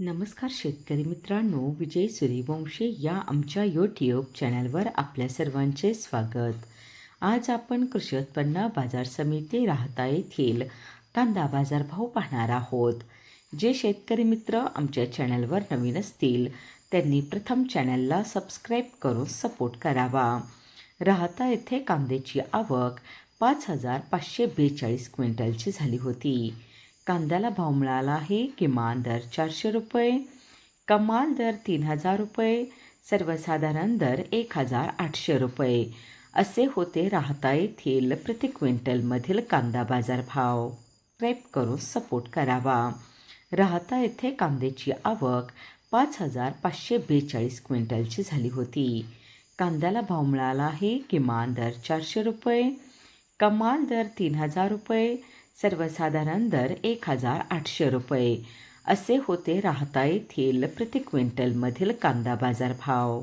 नमस्कार शेतकरी मित्रांनो, विजय सूर्यवंशी या आमच्या यूट्यूब चॅनलवर आपल्या सर्वांचे स्वागत. आज आपण कृषी उत्पन्न बाजार समिती राहता येथील कांदा बाजारभाव पाहणार आहोत. जे शेतकरी मित्र आमच्या चॅनलवर नवीन असतील त्यांनी प्रथम चॅनलला सबस्क्राईब करून सपोर्ट करावा. राहता येथे कांद्याची आवक 5,542 क्विंटलची झाली होती. कांद्याला भाव मिळाला आहे. किमान दर 400 रुपये, कमाल दर 3,000 रुपये, सर्वसाधारण दर 1,800 रुपये असे होते राहता येथील प्रति क्विंटलमधील कांदा बाजार भाव. सबस्क्राईब करून सपोर्ट करावा. राहता येथे कांद्याची आवक 5,542 क्विंटलची झाली होती. कांद्याला भाव मिळाला आहे. किमान दर 400 रुपये, कमाल दर 3,000 रुपये, सर्वसाधारण दर 1,800 रुपये असे होते राहता येथील प्रति क्विंटलमधील कांदा बाजार भाव.